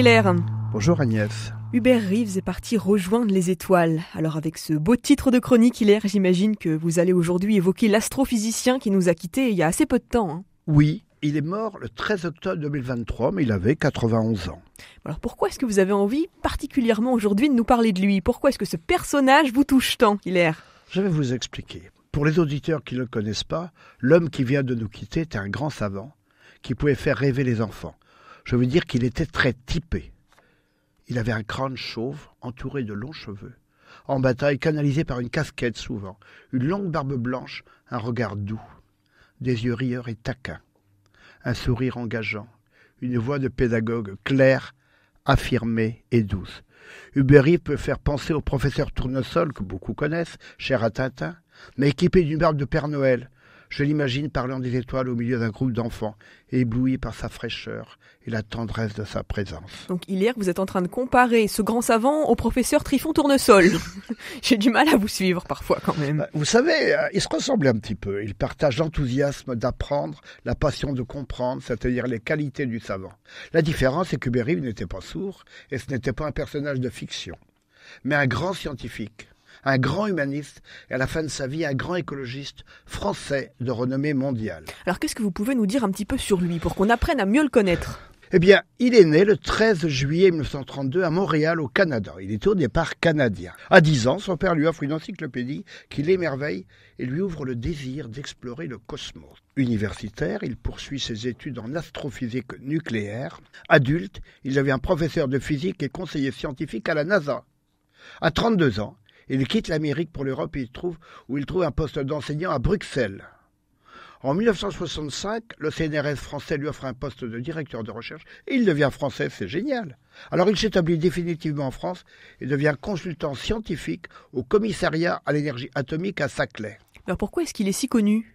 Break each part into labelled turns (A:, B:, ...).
A: Hilaire.
B: Bonjour Agnès.
A: Hubert Reeves est parti rejoindre les étoiles. Alors avec ce beau titre de chronique, Hilaire, j'imagine que vous allez aujourd'hui évoquer l'astrophysicien qui nous a quittés il y a assez peu de temps.
B: Oui, il est mort le 13 octobre 2023, mais il avait 91 ans.
A: Alors pourquoi est-ce que vous avez envie particulièrement aujourd'hui de nous parler de lui? Pourquoi est-ce que ce personnage vous touche tant, Hilaire?
B: Je vais vous expliquer. Pour les auditeurs qui ne le connaissent pas, l'homme qui vient de nous quitter était un grand savant qui pouvait faire rêver les enfants. Je veux dire qu'il était très typé. Il avait un crâne chauve, entouré de longs cheveux, en bataille canalisé par une casquette souvent, une longue barbe blanche, un regard doux, des yeux rieurs et taquins, un sourire engageant, une voix de pédagogue claire, affirmée et douce. Hubert Reeves peut faire penser au professeur Tournesol, que beaucoup connaissent, cher à Tintin, mais équipé d'une barbe de Père Noël. Je l'imagine parlant des étoiles au milieu d'un groupe d'enfants, ébloui par sa fraîcheur et la tendresse de sa présence.
A: Donc Hilaire, vous êtes en train de comparer ce grand savant au professeur Trifon Tournesol. J'ai du mal à vous suivre parfois quand même.
B: Vous savez, ils se ressemblent un petit peu. Ils partagent l'enthousiasme d'apprendre, la passion de comprendre, c'est-à-dire les qualités du savant. La différence, c'est que Hubert Reeves n'était pas sourd et ce n'était pas un personnage de fiction, mais un grand scientifique. Un grand humaniste et à la fin de sa vie, un grand écologiste français de renommée mondiale.
A: Alors qu'est-ce que vous pouvez nous dire un petit peu sur lui pour qu'on apprenne à mieux le connaître?
B: Eh bien, il est né le 13 juillet 1932 à Montréal, au Canada. Il était au départ canadien. À 10 ans, son père lui offre une encyclopédie qui l'émerveille et lui ouvre le désir d'explorer le cosmos. Universitaire, il poursuit ses études en astrophysique nucléaire. Adulte, il devient professeur de physique et conseiller scientifique à la NASA. À 32 ans, il quitte l'Amérique pour l'Europe où il trouve un poste d'enseignant à Bruxelles. En 1965, le CNRS français lui offre un poste de directeur de recherche et il devient français, c'est génial. Alors il s'établit définitivement en France et devient consultant scientifique au commissariat à l'énergie atomique à Saclay.
A: Alors pourquoi est-ce qu'il est si connu?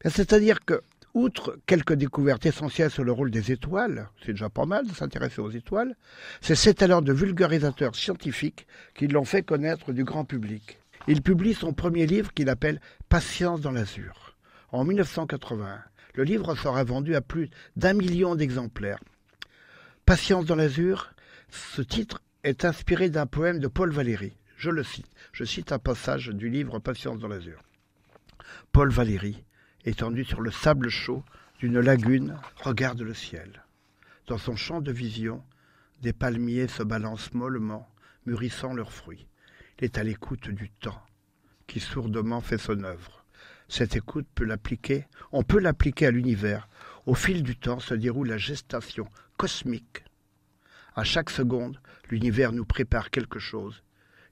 B: C'est-à-dire que, outre quelques découvertes essentielles sur le rôle des étoiles, c'est déjà pas mal de s'intéresser aux étoiles, c'est ses talents de vulgarisateur scientifique qui l'ont fait connaître du grand public. Il publie son premier livre qu'il appelle « Patience dans l'azur ». En 1981, le livre sera vendu à plus d'1 million d'exemplaires. « Patience dans l'azur », ce titre est inspiré d'un poème de Paul Valéry. Je le cite. Je cite un passage du livre « Patience dans l'azur ». Paul Valéry, étendu sur le sable chaud d'une lagune, regarde le ciel. Dans son champ de vision, des palmiers se balancent mollement, mûrissant leurs fruits. Il est à l'écoute du temps, qui sourdement fait son œuvre. Cette écoute on peut l'appliquer à l'univers. Au fil du temps se déroule la gestation cosmique. À chaque seconde, l'univers nous prépare quelque chose.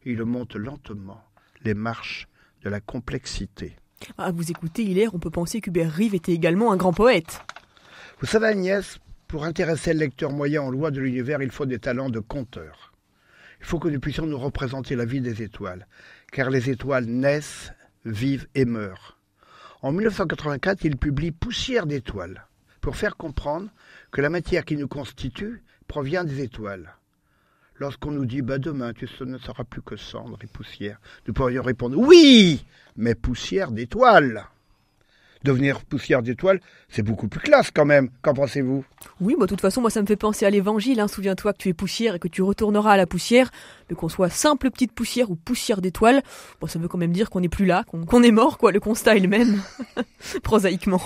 B: Il monte lentement les marches de la complexité.
A: À vous écouter, Hilaire, on peut penser qu'Hubert Reeves était également un grand poète.
B: Vous savez, Agnès, pour intéresser le lecteur moyen aux lois de l'univers, il faut des talents de conteur. Il faut que nous puissions nous représenter la vie des étoiles, car les étoiles naissent, vivent et meurent. En 1984, il publie Poussière d'étoiles, pour faire comprendre que la matière qui nous constitue provient des étoiles. Lorsqu'on nous dit « demain, tu ne seras plus que cendre et poussière », nous pourrions répondre « Oui, mais poussière d'étoiles !» Devenir poussière d'étoiles, c'est beaucoup plus classe quand même. Qu'en pensez-vous?
A: Oui, de toute façon, moi ça me fait penser à l'évangile. Souviens-toi que tu es poussière et que tu retourneras à la poussière. Mais qu'on soit simple petite poussière ou poussière d'étoiles, ça veut quand même dire qu'on n'est plus là, qu'on est mort, quoi. Le constat est le même, prosaïquement.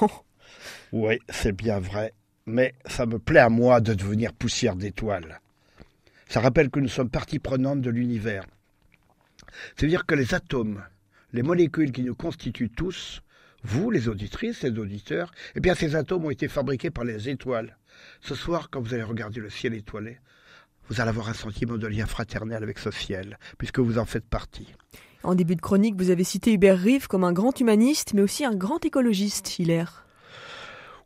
B: Oui, c'est bien vrai. Mais ça me plaît à moi de devenir poussière d'étoiles. Ça rappelle que nous sommes partie prenante de l'univers. C'est-à-dire que les atomes, les molécules qui nous constituent tous, vous, les auditrices, les auditeurs, eh bien ces atomes ont été fabriqués par les étoiles. Ce soir, quand vous allez regarder le ciel étoilé, vous allez avoir un sentiment de lien fraternel avec ce ciel, puisque vous en faites partie.
A: En début de chronique, vous avez cité Hubert Reeves comme un grand humaniste, mais aussi un grand écologiste, Hilaire.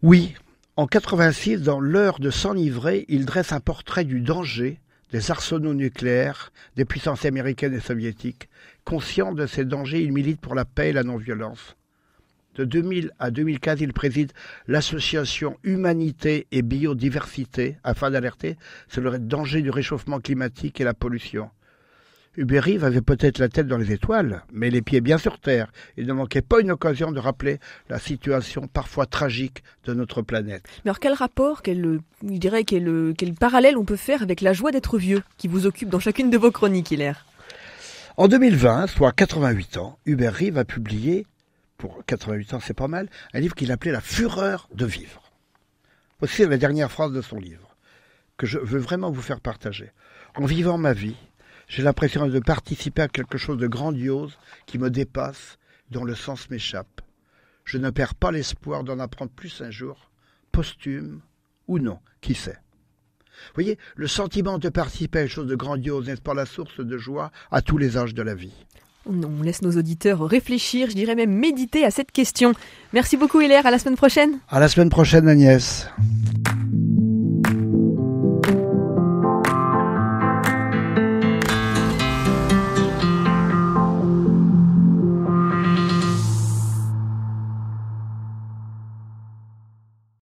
B: Oui, en 86, dans L'heure de s'enivrer, il dresse un portrait du danger des arsenaux nucléaires des puissances américaines et soviétiques. Conscient de ces dangers, il milite pour la paix et la non-violence. De 2000 à 2015, il préside l'association Humanité et Biodiversité afin d'alerter sur le danger du réchauffement climatique et la pollution. Hubert Reeves avait peut-être la tête dans les étoiles, mais les pieds bien sur terre. Il ne manquait pas une occasion de rappeler la situation parfois tragique de notre planète.
A: Mais alors quel rapport, quel parallèle on peut faire avec la joie d'être vieux, qui vous occupe dans chacune de vos chroniques, Hilaire?
B: En 2020, soit 88 ans, Hubert Reeves a publié, pour 88 ans c'est pas mal, un livre qu'il appelait La fureur de vivre. Voici la dernière phrase de son livre, que je veux vraiment vous faire partager. En vivant ma vie, j'ai l'impression de participer à quelque chose de grandiose qui me dépasse, dont le sens m'échappe. Je ne perds pas l'espoir d'en apprendre plus un jour, posthume ou non, qui sait. Vous voyez, le sentiment de participer à quelque chose de grandiose n'est pas la source de joie à tous les âges de la vie.
A: On laisse nos auditeurs réfléchir, je dirais même méditer à cette question. Merci beaucoup Hilaire, à la semaine prochaine.
B: À la semaine prochaine Agnès.